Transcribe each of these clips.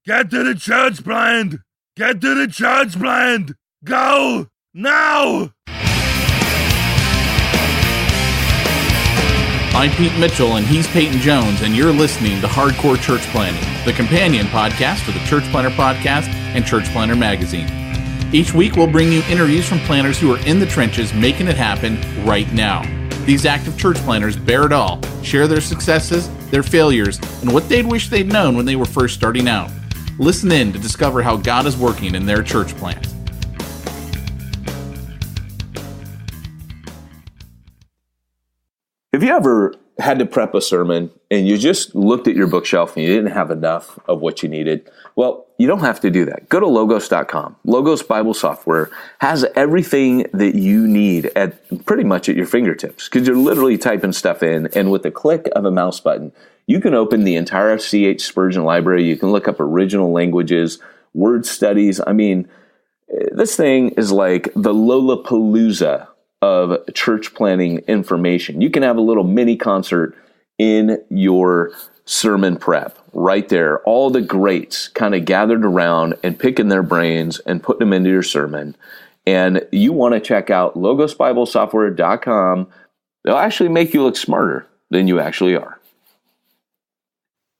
Get to the church blind! Get to the church blind! Go! Now! I'm Pete Mitchell, and he's Peyton Jones, and you're listening to Hardcore Church Planning, the companion podcast to the Church Planner Podcast and Church Planner Magazine. Each week, we'll bring you interviews from planners who are in the trenches making it happen right now. These active church planners bear it all, share their successes, their failures, and what they'd wish they'd known when they were first starting out. Listen in to discover how God is working in their church plant. Have you ever had to prep a sermon and you just looked at your bookshelf and you didn't have enough of what you needed? Well, you don't have to do that. Go to logos.com. Logos Bible software has everything that you need at pretty much at your fingertips, because you're literally typing stuff in, and with a click of a mouse button, you can open the entire C.H. Spurgeon library. You can look up original languages, word studies. I mean, this thing is like the Lollapalooza of church planning information. You can have a little mini concert in your sermon prep right there. All the greats kind of gathered around and picking their brains and putting them into your sermon. And you want to check out logosbiblesoftware.com. They'll actually make you look smarter than you actually are.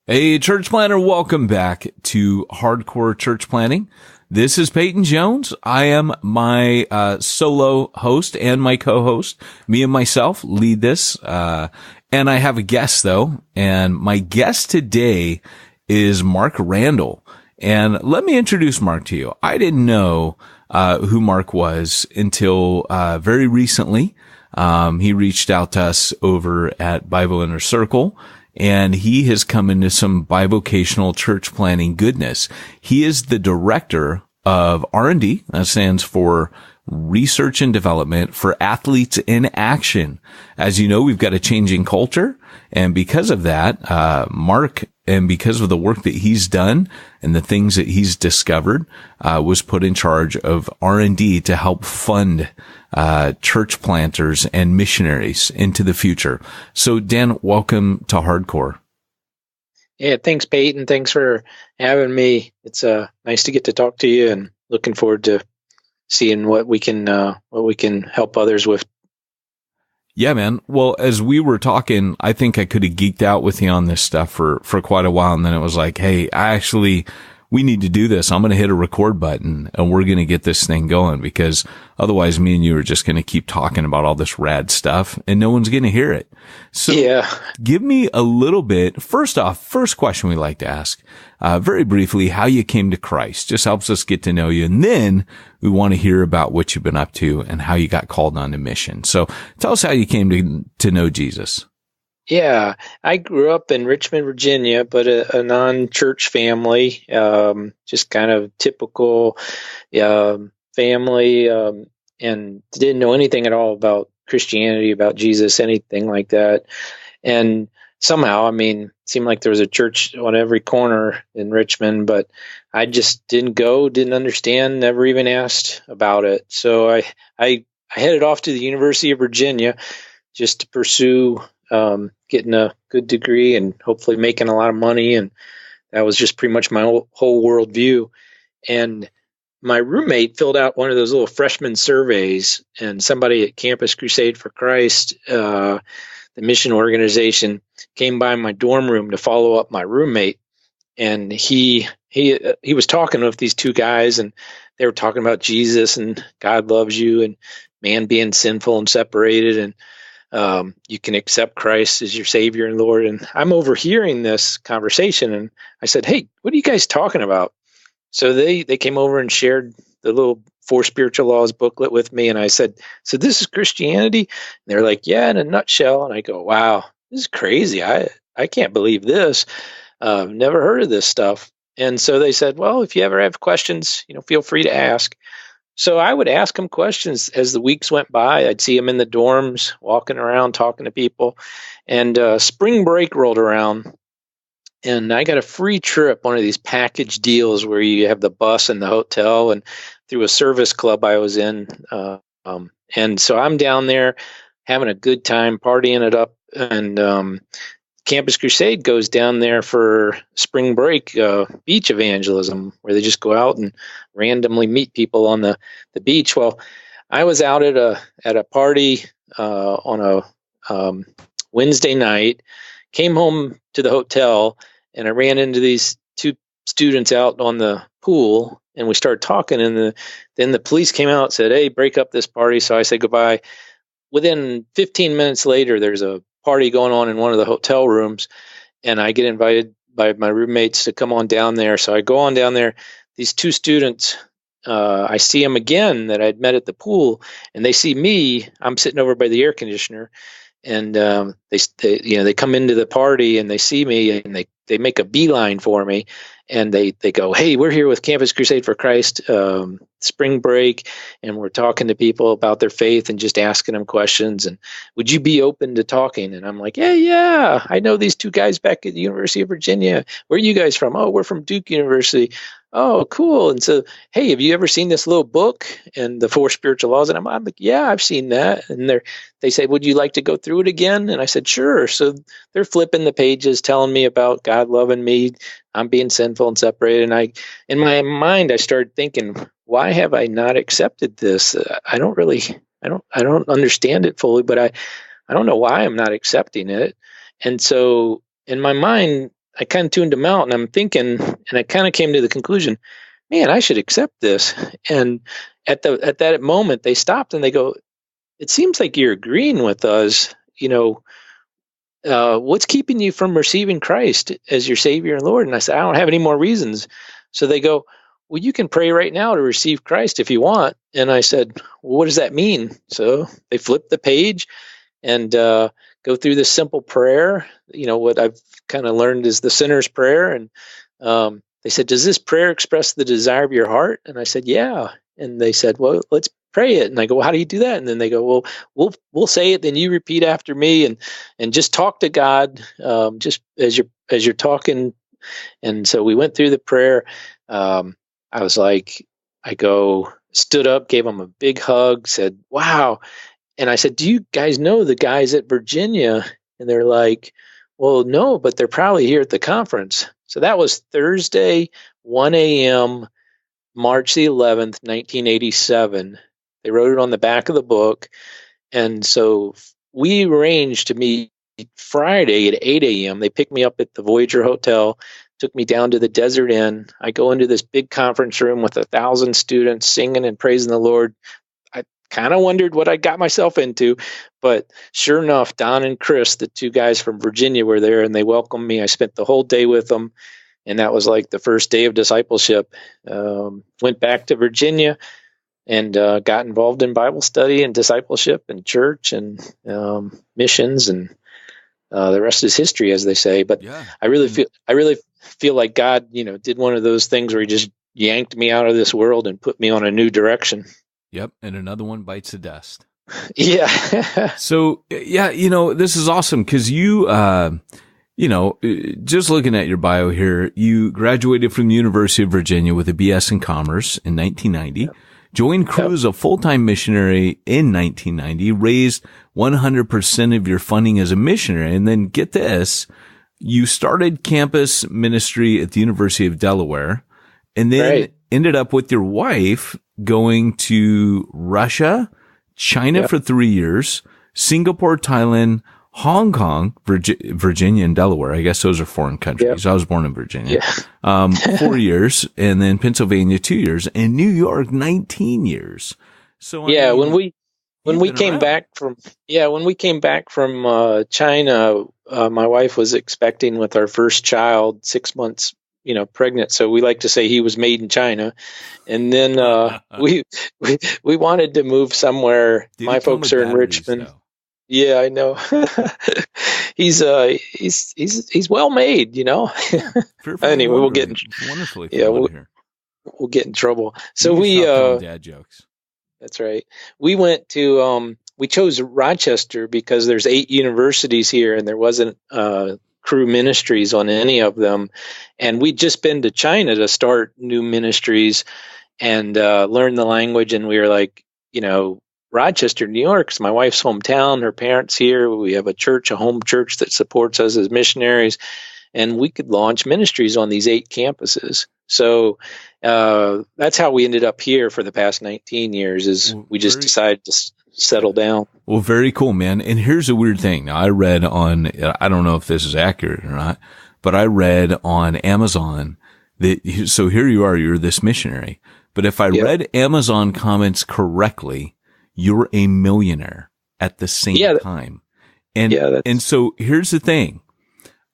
Hey, church planner, welcome back to Hardcore Church Planning. This is Peyton Jones. I am my solo host and my co-host. Me and myself lead this. And I have a guest, though. And my guest today is Mark Randall. And let me introduce Mark to you. I didn't know who Mark was until very recently. He reached out to us over at Bible Inner Circle, and he has come into some bivocational church planning goodness. He is the director of R&D, that stands for Research and Development for Athletes in Action. As you know, we've got a changing culture, and because of that, Mark, and because of the work that he's done and the things that he's discovered, was put in charge of R&D to help fund church planters and missionaries into the future. So, Dan, welcome to Hardcore. Yeah, thanks, Peyton. Thanks for having me. It's nice to get to talk to you, and looking forward to seeing what we can help others with. Yeah, man. Well, as we were talking, I think I could have geeked out with you on this stuff for quite a while, and then it was like, hey, we need to do this. I'm going to hit a record button and we're going to get this thing going, because otherwise me and you are just going to keep talking about all this rad stuff and no one's going to hear it. So yeah, give me a little bit. First off, first question we like to ask, very briefly, how you came to Christ. Just helps us get to know you. And then we want to hear about what you've been up to and how you got called on to mission. So tell us how you came to know Jesus. Yeah, I grew up in Richmond, Virginia, but a non-church family, just kind of typical family, and didn't know anything at all about Christianity, about Jesus, anything like that. And somehow, it seemed like there was a church on every corner in Richmond, but I just didn't understand, never even asked about it. So I headed off to the University of Virginia just to pursue getting a good degree and hopefully making a lot of money. And that was just pretty much my whole worldview. And my roommate filled out one of those little freshman surveys, and somebody at Campus Crusade for Christ, the mission organization, came by my dorm room to follow up my roommate. And he was talking with these two guys, and they were talking about Jesus and God loves you and man being sinful and separated, and you can accept Christ as your Savior and Lord. And I'm overhearing this conversation, and I said, "Hey, what are you guys talking about?" So they came over and shared the little 4 Spiritual Laws booklet with me, and I said, "So this is Christianity?" And they're like, "Yeah, in a nutshell." And I go, "Wow, this is crazy. I can't believe this. Never heard of this stuff." And so they said, "Well, if you ever have questions, feel free to ask." So I would ask them questions as the weeks went by. I'd see them in the dorms, walking around, talking to people. And spring break rolled around, and I got a free trip, one of these package deals where you have the bus and the hotel, and through a service club I was in. And so I'm down there having a good time, partying it up. And Campus Crusade goes down there for spring break beach evangelism, where they just go out and randomly meet people on the beach. Well, I was out at a party on a Wednesday night, came home to the hotel, and I ran into these two students out on the pool, and we started talking, and then the police came out and said, "Hey, break up this party." So I said goodbye. Within 15 minutes later, there's a party going on in one of the hotel rooms, and I get invited by my roommates to come on down there. So I go on down there. These two students, I see them again that I'd met at the pool, and they see me. I'm sitting over by the air conditioner, and they come into the party and they see me, and they make a beeline for me, and they go, "Hey, we're here with Campus Crusade for Christ spring break, and we're talking to people about their faith and just asking them questions, and would you be open to talking?" And I'm like, yeah, I know these two guys back at the University of Virginia. Where are you guys from? "Oh, we're from Duke University." "Oh, cool." And so, "Hey, have you ever seen this little book and the 4 spiritual laws?" And I'm like, "Yeah, I've seen that." And they say, "Would you like to go through it again?" And I said, "Sure." So they're flipping the pages, telling me about God loving me, I'm being sinful and separated. And in my mind, I started thinking, why have I not accepted this? I don't understand it fully, but I don't know why I'm not accepting it. And so in my mind, I kind of tuned them out, and I'm thinking, and I kind of came to the conclusion, man, I should accept this. And at that moment, they stopped and they go, "It seems like you're agreeing with us. What's keeping you from receiving Christ as your Savior and Lord?" And I said, "I don't have any more reasons." So they go, "Well, you can pray right now to receive Christ if you want." And I said, "Well, what does that mean?" So they flip the page and go through this simple prayer. What I've kind of learned is the sinner's prayer. And they said, "Does this prayer express the desire of your heart?" And I said, "Yeah." And they said, "Well, let's pray it." And I go, "Well, how do you do that?" And then they go, "Well, we'll say it, then you repeat after me, and just talk to God, just as you're talking." And so we went through the prayer. I was like, stood up, gave them a big hug, said, "Wow." And I said, "Do you guys know the guys at Virginia?" And they're like, "Well, no, but they're probably here at the conference." So that was Thursday, 1 a.m., March the 11th, 1987. They wrote it on the back of the book. And so we arranged to meet Friday at 8 a.m. They picked me up at the Voyager Hotel, took me down to the Desert Inn. I go into this big conference room with 1,000 students singing and praising the Lord. I kind of wondered what I got myself into, but sure enough, Don and Chris, the two guys from Virginia, were there, and they welcomed me. I spent the whole day with them, and that was like the first day of discipleship. Went back to Virginia and got involved in Bible study and discipleship and church and missions, and the rest is history, as they say. But yeah. I really feel like God, did one of those things where he just yanked me out of this world and put me on a new direction. Yep. And another one bites the dust. Yeah. So, yeah, this is awesome because you, just looking at your bio here, you graduated from the University of Virginia with a BS in Commerce in 1990. Yep. Joined Crew as a full-time missionary in 1990, raised 100% of your funding as a missionary. And then get this, you started campus ministry at the University of Delaware, and then ended up with your wife going to Russia, China for 3 years, Singapore, Thailand, Hong Kong, Virginia, and Delaware. I guess those are foreign countries. Yep. I was born in Virginia. Yeah. 4 years, and then Pennsylvania 2 years, and New York 19 years. So when we came back from China, my wife was expecting with our first child, 6 months, pregnant. So we like to say he was made in China. And then we wanted to move somewhere. My folks are in Richmond. Though. Yeah, I know. He's well made, Anyway, we'll get we'll get in trouble. So we dad jokes. That's right. We went to we chose Rochester because there's 8 universities here, and there wasn't Crew ministries on any of them. And we'd just been to China to start new ministries and learn the language. And we were like, Rochester, New York is my wife's hometown. Her parents here. We have a church, a home church that supports us as missionaries, and we could launch ministries on these 8 campuses. So that's how we ended up here for the past 19 years. Is we just decided to settle down. Well, very cool, man. And here's a weird thing. Now, I read on, I don't know if this is accurate or not, but I read on Amazon that, so here you are, you're this missionary. But if I read Amazon comments correctly, you're a millionaire at the same time. And so here's the thing.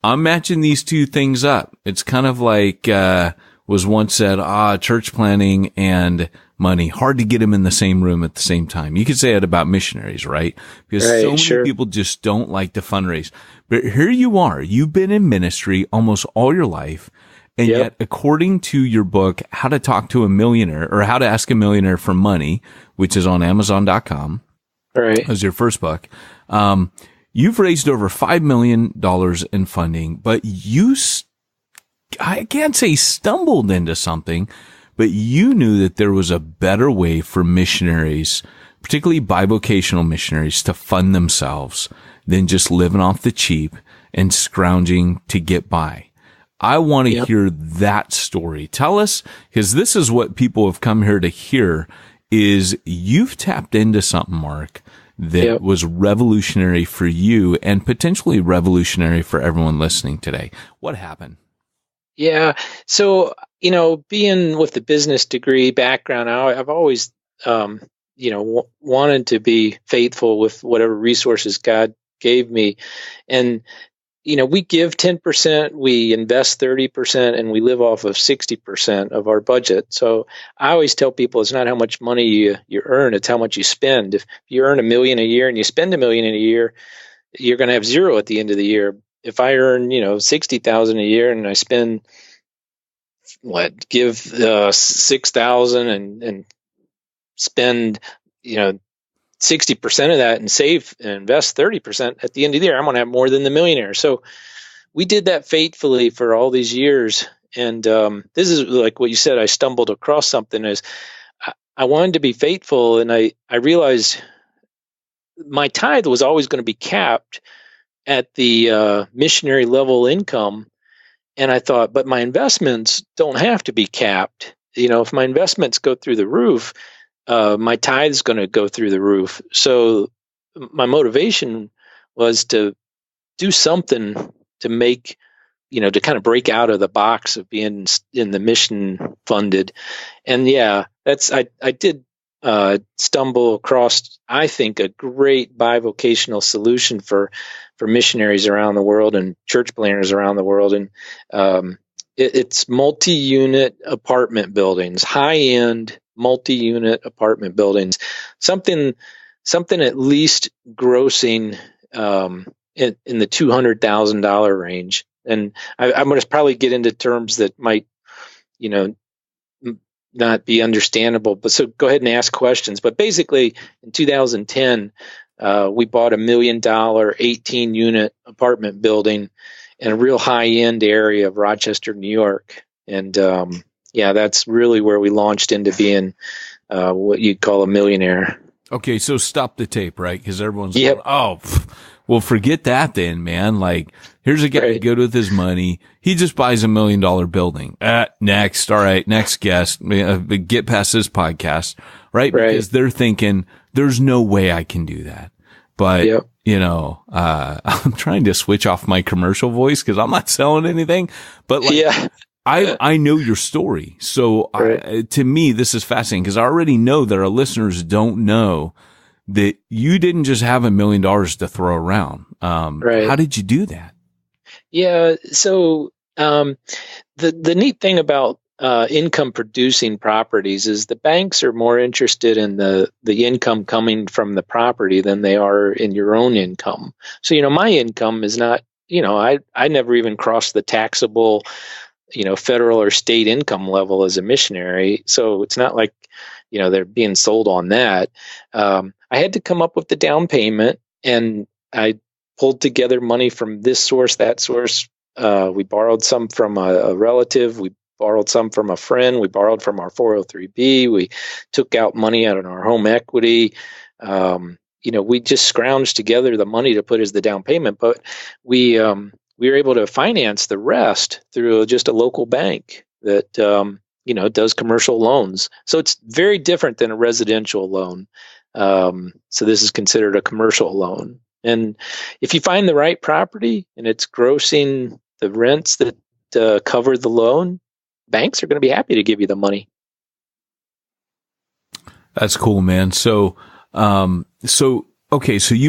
I'm matching these two things up. It's kind of like, was once said, church planning and money, hard to get them in the same room at the same time. You could say it about missionaries, right? Because so many people just don't like to fundraise. But here you are, you've been in ministry almost all your life. And yet, according to your book, How to Talk to a Millionaire, or How to Ask a Millionaire for Money, which is on Amazon.com, right, as your first book, you've raised over $5 million in funding, but I can't say stumbled into something, but you knew that there was a better way for missionaries, particularly bivocational missionaries, to fund themselves than just living off the cheap and scrounging to get by. I want to hear that story. Tell us, because this is what people have come here to hear, is you've tapped into something, Mark, that was revolutionary for you and potentially revolutionary for everyone listening today. What happened? Yeah. So, being with the business degree background, I've always, wanted to be faithful with whatever resources God gave me. And, we give 10%, we invest 30%, and we live off of 60% of our budget. So I always tell people it's not how much money you earn, it's how much you spend. If you earn $1 million a year and you spend $1 million a year, you're going to have zero at the end of the year. If I earn, $60,000 a year and I spend give 6,000 and spend, 60% of that and save and invest 30% at the end of the year, I'm going to have more than the millionaire. So we did that faithfully for all these years. And this is like what you said, I stumbled across something is I wanted to be faithful. And I realized my tithe was always going to be capped at the missionary level income. And I thought, but my investments don't have to be capped. If my investments go through the roof, my tithe's going to go through the roof. So my motivation was to do something to make, to kind of break out of the box of being in the mission funded. And I did stumble across, I think, a great bivocational solution for missionaries around the world and church planners around the world. And it's multi-unit apartment buildings, high-end multi-unit apartment buildings, something at least grossing in the $200,000 range. And I'm going to probably get into terms that might, not be understandable. But so go ahead and ask questions. But basically, in 2010, we bought $1 million 18-unit apartment building in a real high-end area of Rochester, New York, and that's really where we launched into being what you'd call a millionaire. Okay, so stop the tape, right? Because everyone's going, well, forget that then, man. Like, here's a guy good with his money. He just buys $1 million building. Next. All right, next guest. Get past this podcast, right? Because they're thinking, there's no way I can do that. But, I'm trying to switch off my commercial voice because I'm not selling anything. But I know your story. So to me, this is fascinating because I already know that our listeners don't know that you didn't just have $1 million to throw around. How did you do that? Yeah. So the neat thing about income producing properties is the banks are more interested in the income coming from the property than they are in your own income. So, my income is not, I never even crossed the taxable, federal or state income level as a missionary. So it's not like, they're being sold on that. I had to come up with the down payment, and I pulled together money from this source, that source. We borrowed some from a relative. We borrowed some from a friend. We borrowed from our 403B. We took out money out of our home equity. We just scrounged together the money to put as the down payment, but we were able to finance the rest through just a local bank that does commercial loans. So it's very different than a residential loan. So this is considered a commercial loan. And if you find the right property and it's grossing the rents that cover the loan, banks are going to be happy to give you the money. That's cool, man. So you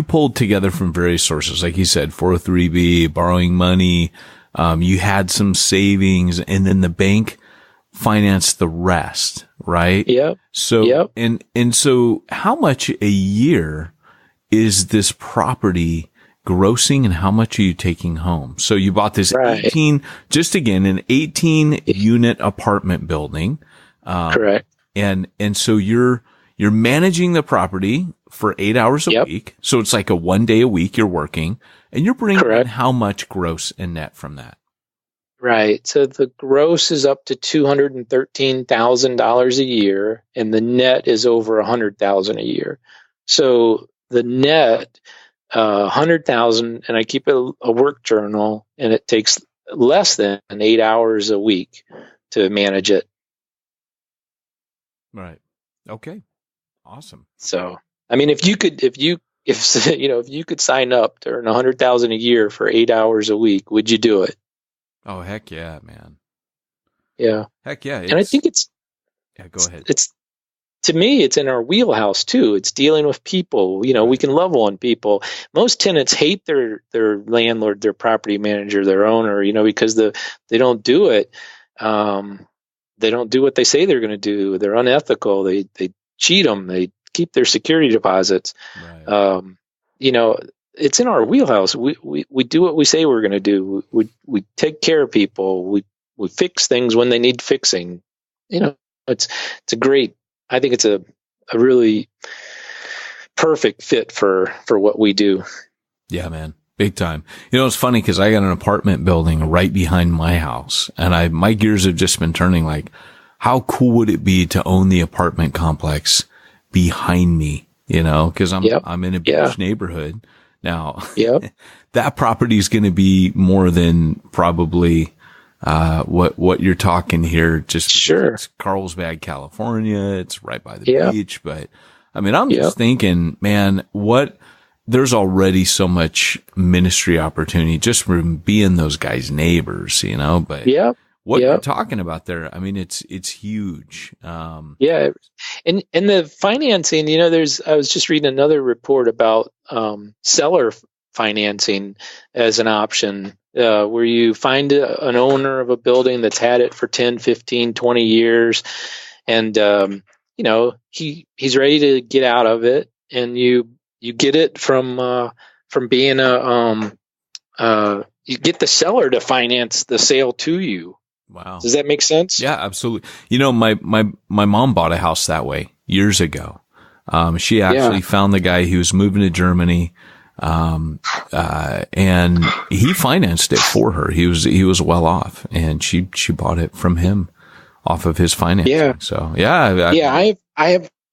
pulled together from various sources, like you said, 403B, borrowing money. You had some savings, and then the bank financed the rest, right? Yep. So, and so how much a year is this property grossing, and how much are you taking home? So you bought this 18 unit apartment building. Correct. And so you're managing the property for 8 hours a week. So it's like a 1 day a week you're working, and you're bringing in how much gross and net from that? Right. So the gross is up to $213,000 a year, and the net is over $100,000 a year. So the net, $100,000, and I keep a work journal, and it takes less than 8 hours a week to manage it. Right. Okay. Awesome. So, I mean, if you could sign up to earn $100,000 a year for 8 hours a week, would you do it? Oh, heck yeah, man. Yeah. Heck yeah. And I think go ahead. To me, it's in our wheelhouse too. It's dealing with people. We can love on people. Most tenants hate their landlord, their property manager, their owner, because they don't do it. They don't do what they say they're going to do. They're unethical. They cheat them. They keep their security deposits. Right. It's in our wheelhouse. We do what we say we're going to do. We take care of people. We fix things when they need fixing. It's a great. I think it's a really perfect fit for what we do. Yeah, man. Big time. It's funny because I got an apartment building right behind my house, and my gears have just been turning. Like, how cool would it be to own the apartment complex behind me? Because I'm in a beach neighborhood now. That property is going to be more than probably what you're talking here. Just sure. It's Carlsbad, California. It's right by the beach, but I mean, I'm just thinking, man, there's already so much ministry opportunity just from being those guys' neighbors, but what you're talking about there, I mean, it's huge. And the financing, I was just reading another report about, seller financing as an option, where you find an owner of a building that's had it for 10, 15, 20 years. And, he's ready to get out of it, and you get it from being you get the seller to finance the sale to you. Wow. Does that make sense? Yeah, absolutely. My mom bought a house that way years ago. She actually found the guy who was moving to Germany. And he financed it for her. He was well off, and she bought it from him off of his financing. Yeah. So I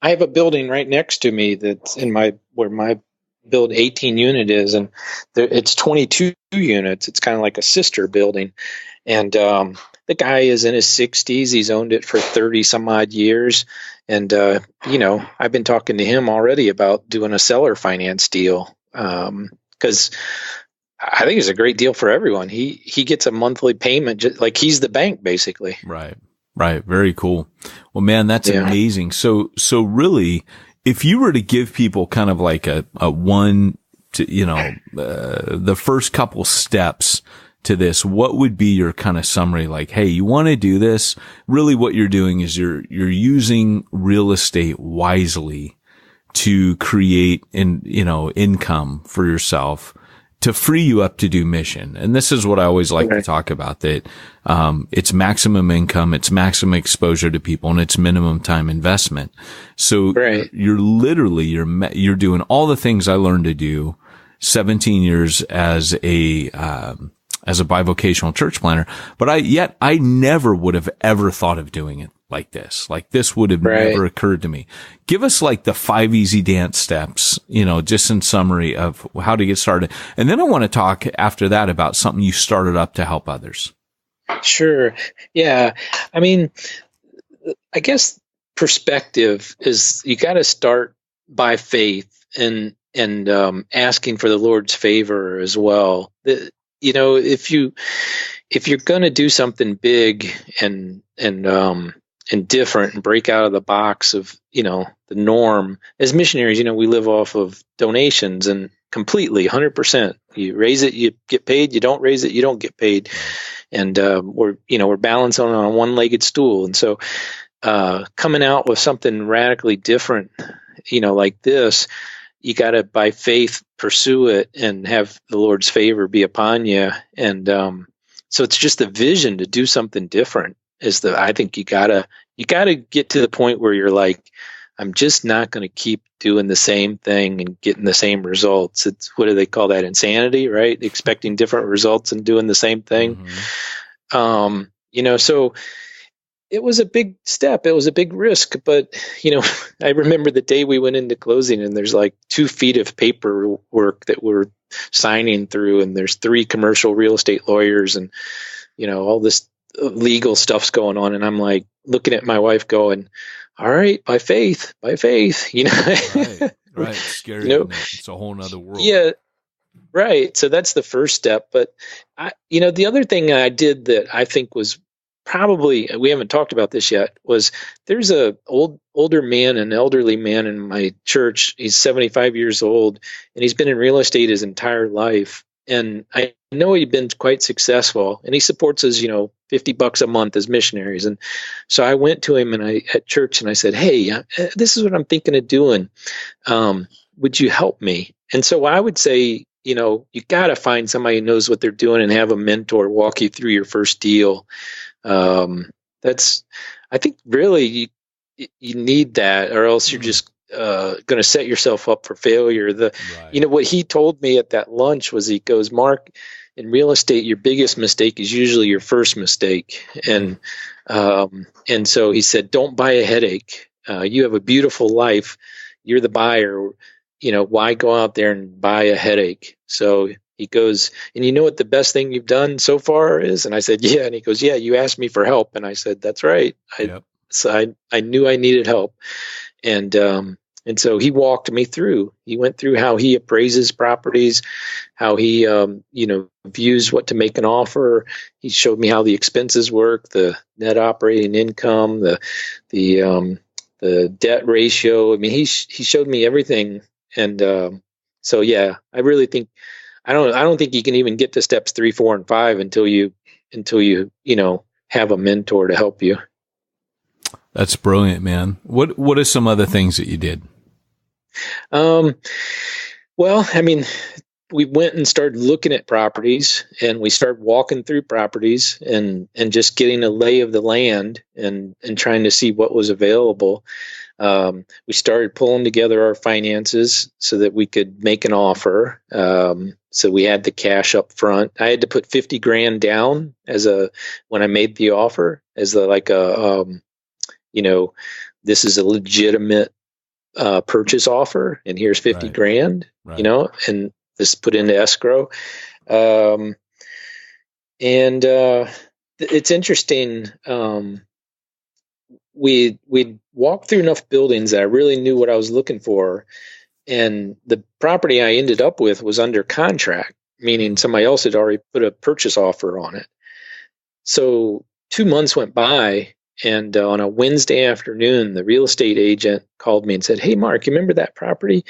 have a building right next to me that's where my build 18 unit is, and it's 22 units. It's kind of like a sister building, and the guy is in his 60s. He's owned it for 30 some odd years, and I've been talking to him already about doing a seller finance deal, because I think it's a great deal for everyone. He gets a monthly payment, just like he's the bank, basically. Right. Very cool. Well, man, that's amazing. So really, if you were to give people kind of like a one to, the first couple steps to this, what would be your kind of summary? Like, hey, you want to do this? Really what you're doing is you're using real estate wisely to create income for yourself, to free you up to do mission. And this is what I always like to talk about, that it's maximum income, it's maximum exposure to people, and it's minimum time investment. So you're literally, you're doing all the things I learned to do 17 years as a bivocational church planner, but I never would have ever thought of doing it like this. Like this would have Right. never occurred to me. Give us like the 5 easy dance steps, just in summary of how to get started. And then I want to talk after that about something you started up to help others. Sure. Yeah. I mean, I guess perspective is you got to start by faith and asking for the Lord's favor as well. If you're going to do something big and different and break out of the box of the norm, as missionaries, we live off of donations and completely 100%. You raise it, you get paid. You don't raise it, you don't get paid. And we're balancing on a one-legged stool. And so coming out with something radically different, like this, you got to, by faith, pursue it and have the Lord's favor be upon you. And so it's just the vision to do something different. I think you gotta get to the point where you're like, I'm just not going to keep doing the same thing and getting the same results. It's, what do they call that? Insanity, right? Expecting different results and doing the same thing. Mm-hmm. So it was a big step. It was a big risk, but I remember the day we went into closing and there's like 2 feet of paperwork that we're signing through, and there's 3 commercial real estate lawyers and, all this legal stuff's going on. And I'm like looking at my wife going, all right, by faith, Right. Scary. It's a whole nother world. Yeah. Right. So that's the first step. But the other thing I did that I think was probably, we haven't talked about this yet, was there's an elderly man in my church. He's 75 years old and he's been in real estate his entire life. And I know he'd been quite successful, and he supports us, $50 a month as missionaries. And so I went to him at church and I said, hey, this is what I'm thinking of doing. Would you help me? And so I would say, you got to find somebody who knows what they're doing and have a mentor walk you through your first deal. I think really you need that, or else you're just going to set yourself up for failure. Right. What he told me at that lunch was, he goes, Mark, in real estate, your biggest mistake is usually your first mistake. And so he said, don't buy a headache. You have a beautiful life. You're the buyer. Why go out there and buy a headache? So he goes, and you know what the best thing you've done so far is? And I said, yeah. And he goes, yeah, you asked me for help. And I said, that's right. So I knew I needed help. And so he walked me through. He went through how he appraises properties, how he, views what to make an offer. He showed me how the expenses work, the net operating income, the debt ratio. I mean, he showed me everything. And so, yeah, I really think, I don't think you can even get to steps 3, 4, and 5 until you have a mentor to help you. That's brilliant, man. What are some other things that you did? Well, I mean, we went and started looking at properties, and we started walking through properties and just getting a lay of the land and trying to see what was available. We started pulling together our finances so that we could make an offer. So we had the cash up front. I had to put $50,000 down when I made the offer as this is a legitimate purchase offer, and here's $50,000, Right. and this put into escrow. It's interesting. We walked through enough buildings that I really knew what I was looking for, and the property I ended up with was under contract, meaning somebody else had already put a purchase offer on it. So 2 months went by, and on a Wednesday afternoon, the real estate agent called me and said, hey, Mark, you remember that property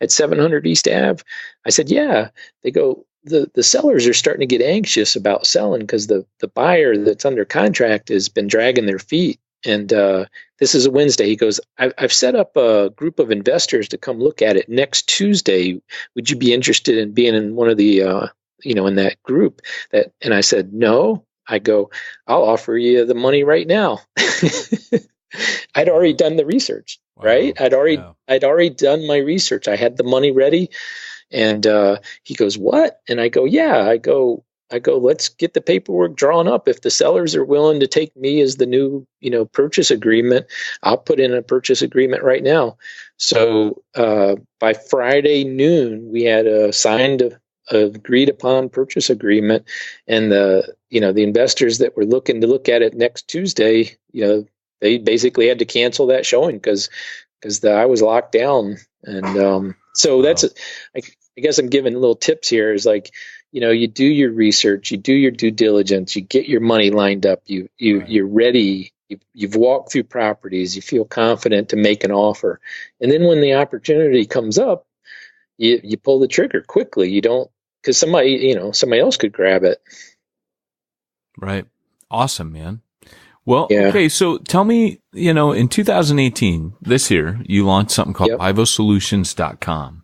at 700 East Ave? I said, yeah. They go, the sellers are starting to get anxious about selling because the buyer that's under contract has been dragging their feet. And this is a Wednesday. He goes, I've set up a group of investors to come look at it next Tuesday. Would you be interested in being in one of the, in that group? And I said, no. I go, I'll offer you the money right now. I'd already done the research, right? I'd already done my research. I had the money ready. And he goes, what? And I go, yeah. I go, let's get the paperwork drawn up. If the sellers are willing to take me as the new, purchase agreement, I'll put in a purchase agreement right now. So by Friday noon, we had a signed, agreed upon purchase agreement, and the investors that were looking to look at it next Tuesday, they basically had to cancel that showing because I was locked down. And so that's, I guess I'm giving little tips here is like, you do your research, you do your due diligence, you get your money lined up, you're ready, you've walked through properties, you feel confident to make an offer. And then when the opportunity comes up, you pull the trigger quickly. You don't, because somebody else could grab it. Right. Awesome, man. Well, Yeah. Okay. So tell me, in 2018, this year, you launched something called BibleSolutions.com.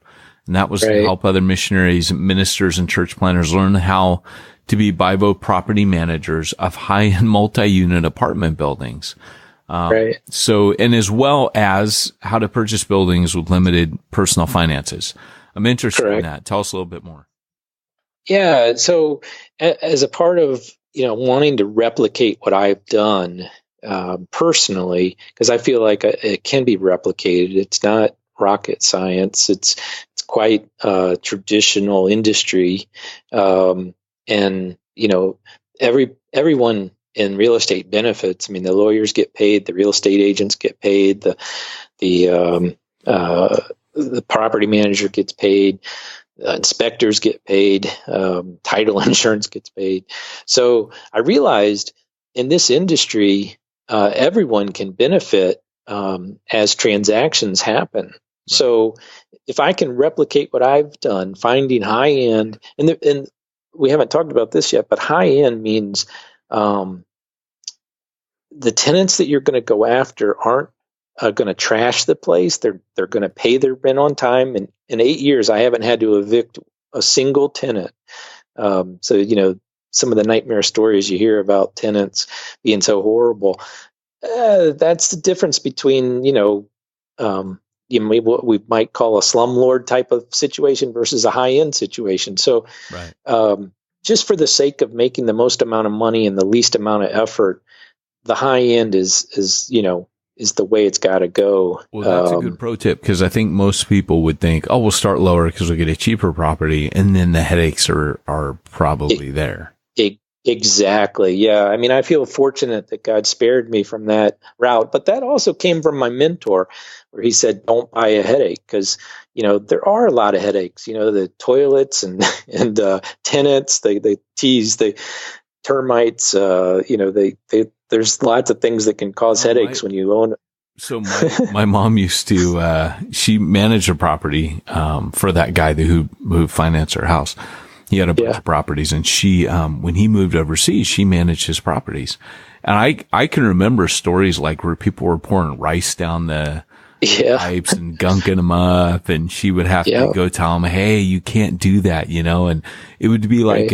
And that was to help other missionaries, ministers, and church planners learn how to be Bible property managers of high-end multi-unit apartment buildings. So, and as well as how to purchase buildings with limited personal finances. I'm interested in that. Tell us a little bit more. Yeah. So as a part of, wanting to replicate what I've done personally, because I feel like it can be replicated. It's not rocket science. It's quite traditional industry. And, everyone in real estate benefits. I mean, the lawyers get paid, the real estate agents get paid, the property manager gets paid, inspectors get paid, title insurance gets paid. So I realized in this industry, everyone can benefit as transactions happen. Right. So if I can replicate what I've done, finding high end, and we haven't talked about this yet, but high end means the tenants that you're going to go after aren't going to trash the place. They're going to pay their rent on time. And in 8 years, I haven't had to evict a single tenant. So, some of the nightmare stories you hear about tenants being so horrible, that's the difference between, what we might call a slumlord type of situation versus a high-end situation. So just for the sake of making the most amount of money and the least amount of effort, the high end is the way it's got to go. Well, that's a good pro tip, because I think most people would think, oh, we'll start lower because we'll get a cheaper property, and then the headaches are probably there. Exactly. Yeah. I mean, I feel fortunate that God spared me from that route, but that also came from my mentor, where he said, don't buy a headache, because, there are a lot of headaches, the toilets and tenants, they tease, the termites, there's lots of things that can cause headaches when you own it. So my mom used to, she managed a property, for that guy who financed her house. He had a bunch of properties, and she, when he moved overseas, she managed his properties. And I can remember stories like where people were pouring rice down the pipes and gunking them up, and she would have to go tell them, hey, you can't do that, and it would be like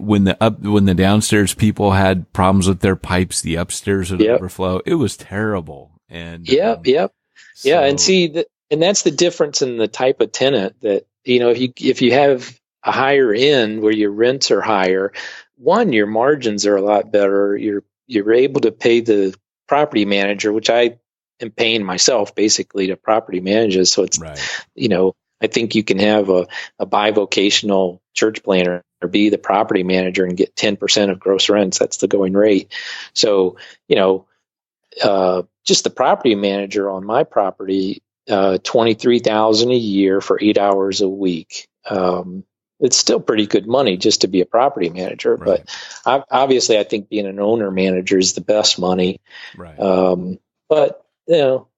when the downstairs people had problems with their pipes, the upstairs would overflow. It was terrible. And and see and that's the difference in the type of tenant that, if you have a higher end where your rents are higher, one, your margins are a lot better. You're able to pay the property manager, which I am paying myself basically to property managers. So it's, I think you can have a bivocational church planner or be the property manager and get 10% of gross rents. That's the going rate. So, just the property manager on my property, $23,000 a year for 8 hours a week. It's still pretty good money just to be a property manager, but obviously I think being an owner manager is the best money. But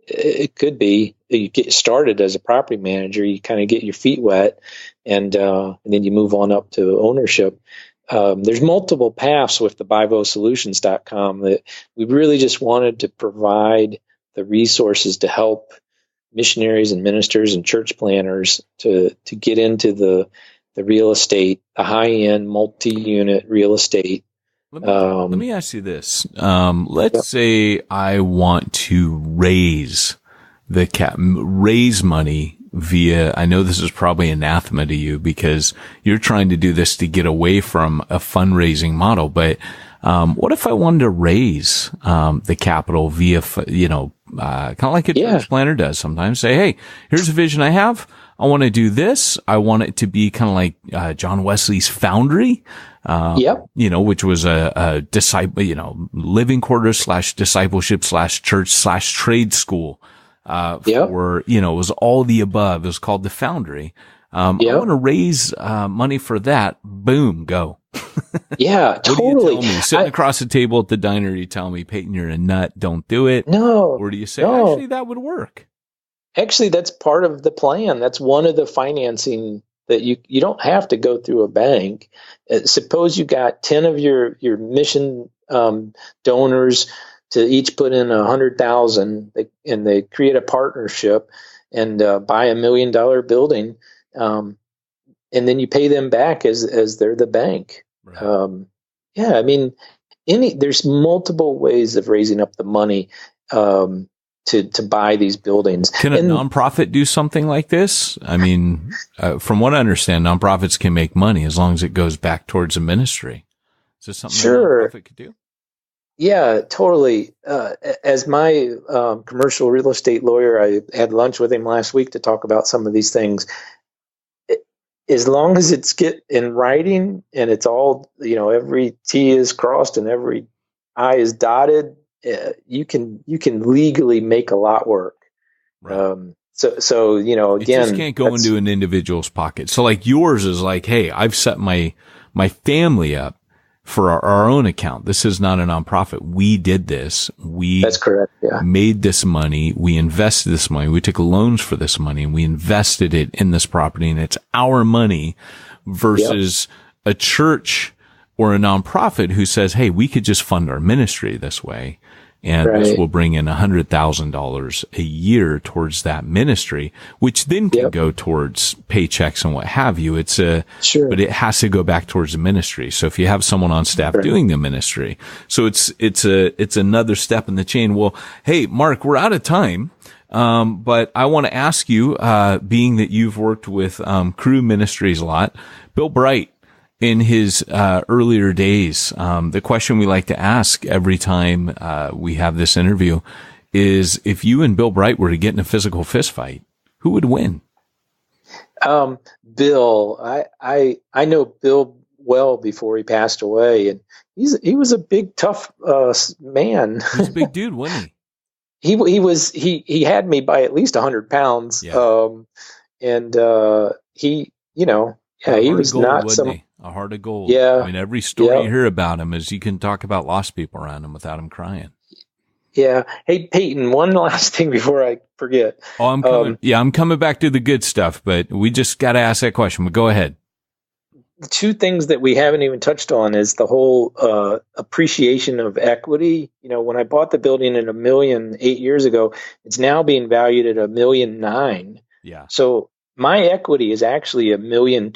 it could be you get started as a property manager, you kind of get your feet wet, and then you move on up to ownership. There's multiple paths with the BibleSolutions.com that we really just wanted to provide the resources to help missionaries and ministers and church planners to get into the real estate, the high-end multi-unit real estate. Let me ask you this. Let's say I want to raise money via, I know this is probably anathema to you because you're trying to do this to get away from a fundraising model, but what if I wanted to raise the capital via, kind of like a church planner does sometimes? Say, hey, here's a vision I have. I want to do this. I want it to be kind of like John Wesley's Foundry, which was a disciple, living quarters / discipleship / church / trade school. For, it was all the above. It was called the Foundry. I want to raise money for that. Boom, go. Yeah, totally. What do you tell me? Sitting across the table at the diner, you tell me, Peyton, you're a nut. Don't do it. No. Or do you say, actually, that would work? Actually, that's part of the plan. That's one of the financing that you don't have to go through a bank. Suppose you got 10 of your mission donors to each put in $100,000, and they create a partnership and buy $1 million building, and then you pay them back as they're the bank. Right. I mean, there's multiple ways of raising up the money to buy these buildings. Can a nonprofit do something like this? I mean, from what I understand, nonprofits can make money as long as it goes back towards a ministry. Is this something a nonprofit could do? Yeah, totally. As my commercial real estate lawyer, I had lunch with him last week to talk about some of these things. As long as it's get in writing and it's all, every T is crossed and every I is dotted, you can legally make a lot work. Right. So again, it just can't go into an individual's pocket. So like yours is like, hey, I've set my family up for our own account. This is not a nonprofit. We did this. That's correct. Yeah. Made this money. We invested this money. We took loans for this money and we invested it in this property, and it's our money versus a church or a nonprofit who says, hey, we could just fund our ministry this way. And this will bring in $100,000 a year towards that ministry, which then can go towards paychecks and what have you. But it has to go back towards the ministry. So if you have someone on staff doing the ministry, so it's another step in the chain. Well, hey, Mark, we're out of time. But I want to ask you, being that you've worked with, Crew Ministries a lot, Bill Bright, in his earlier days, the question we like to ask every time we have this interview is, if you and Bill Bright were to get in a physical fist fight, who would win? Bill. I know Bill well before he passed away, and he was a big, tough man. He was a big dude, wasn't he? He had me by at least 100 pounds. Yeah. He was not a heart of gold. Yeah. I mean, every story you hear about him is you can talk about lost people around him without him crying. Yeah. Hey, Peyton, one last thing before I forget. Oh, I'm coming. I'm coming back to the good stuff, but we just got to ask that question. But go ahead. The two things that we haven't even touched on is the whole appreciation of equity. When I bought the building at $1 million 8 years ago, it's now being valued at $1.9 million. Yeah. So my equity is actually $1.2 million.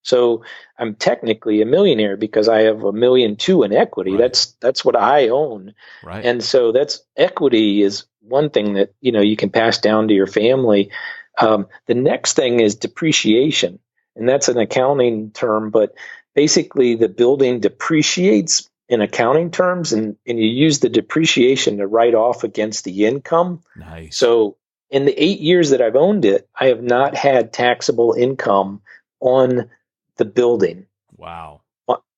So I'm technically a millionaire because I have $1.2 million in equity. Right. That's what I own. Right. And so equity is one thing that, you can pass down to your family. The next thing is depreciation, and that's an accounting term, but basically the building depreciates in accounting terms, and you use the depreciation to write off against the income. Nice. So in the 8 years that I've owned it, I have not had taxable income on the building. Wow.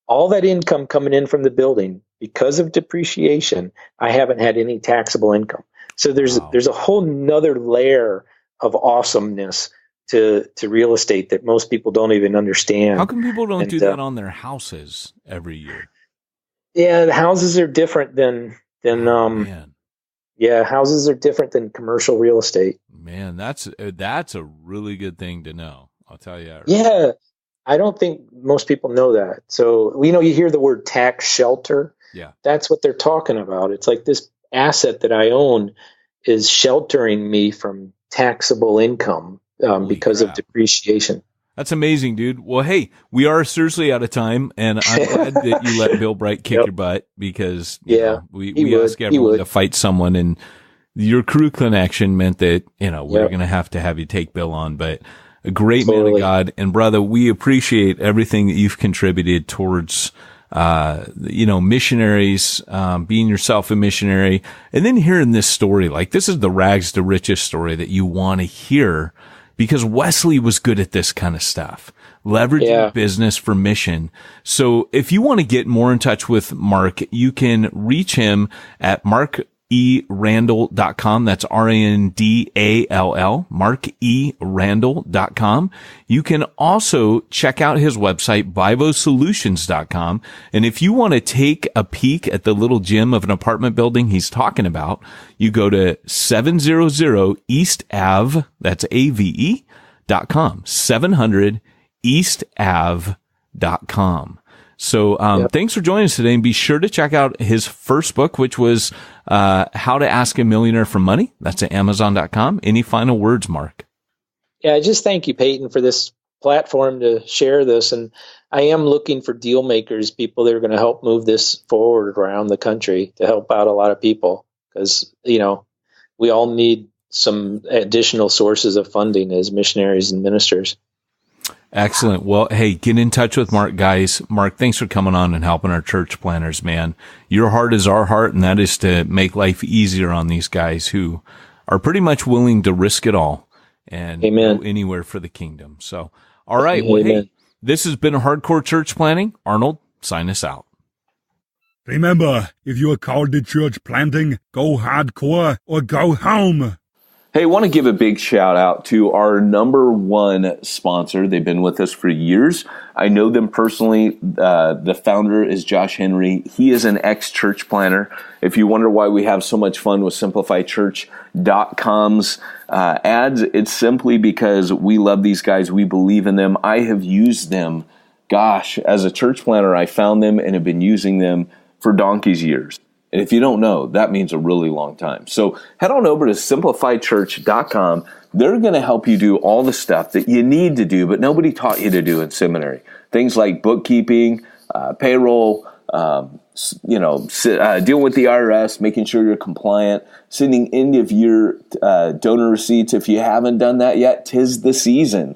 All that income coming in from the building, because of depreciation, I haven't had any taxable income. So there's a whole nother layer of awesomeness to real estate that most people don't even understand. How come people don't do that on their houses every year? Yeah, the houses are different than houses are different than commercial real estate. Man, that's a really good thing to know. I'll tell you. Yeah. I don't think most people know that. So, you hear the word tax shelter. Yeah. That's what they're talking about. It's like this asset that I own is sheltering me from taxable income because of depreciation. That's amazing, dude. Well, hey, we are seriously out of time, and I'm glad that you let Bill Bright kick your butt, because we ask everyone to fight someone, and your crew connection meant that, we're going to have you take Bill on, but a great man of God. And brother, we appreciate everything that you've contributed towards, missionaries, being yourself a missionary. And then hearing this story, like this is the rags to riches story that you want to hear, because Wesley was good at this kind of stuff, leveraging business for mission. So if you want to get more in touch with Mark, you can reach him at markerandall.com. That's RANDALL, markerandall.com. You can also check out his website, bivosolutions.com. And if you want to take a peek at the little gym of an apartment building he's talking about, you go to 700 East Ave, that's AVE.com, 700 eastave.com. So, thanks for joining us today, and be sure to check out his first book, which was, How to Ask a Millionaire for Money. That's at Amazon.com. Any final words, Mark? Yeah, just thank you, Peyton, for this platform to share this. And I am looking for deal makers, people that are going to help move this forward around the country to help out a lot of people, because, we all need some additional sources of funding as missionaries and ministers. Excellent. Well, hey, get in touch with Mark, guys. Mark, thanks for coming on and helping our church planners, man. Your heart is our heart, and that is to make life easier on these guys who are pretty much willing to risk it all and go anywhere for the kingdom. So, all right. Well, hey, this has been Hardcore Church Planning. Arnold, sign us out. Remember, if you are called to church planting, go hardcore or go home. Hey, I want to give a big shout out to our number one sponsor. They've been with us for years. I know them personally. The founder is Josh Henry. He is an ex-church planner. If you wonder why we have so much fun with SimplifyChurch.com's ads, it's simply because we love these guys. We believe in them. I have used them. Gosh, as a church planner, I found them and have been using them for donkey's years. And if you don't know, that means a really long time. So head on over to SimplifyChurch.com. They're going to help you do all the stuff that you need to do, but nobody taught you to do in seminary. Things like bookkeeping, payroll, dealing with the IRS, making sure you're compliant, sending end-of-year donor receipts. If you haven't done that yet, 'tis the season.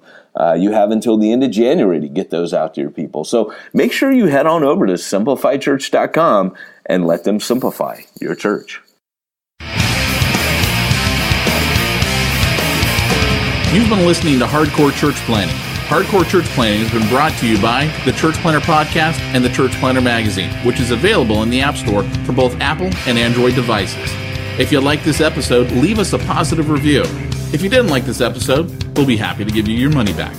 You have until the end of January to get those out to your people. So make sure you head on over to SimplifyChurch.com and let them simplify your church. You've been listening to Hardcore Church Planning. Hardcore Church Planning has been brought to you by the Church Planner Podcast and the Church Planner Magazine, which is available in the App Store for both Apple and Android devices. If you like this episode, leave us a positive review. If you didn't like this episode, we'll be happy to give you your money back.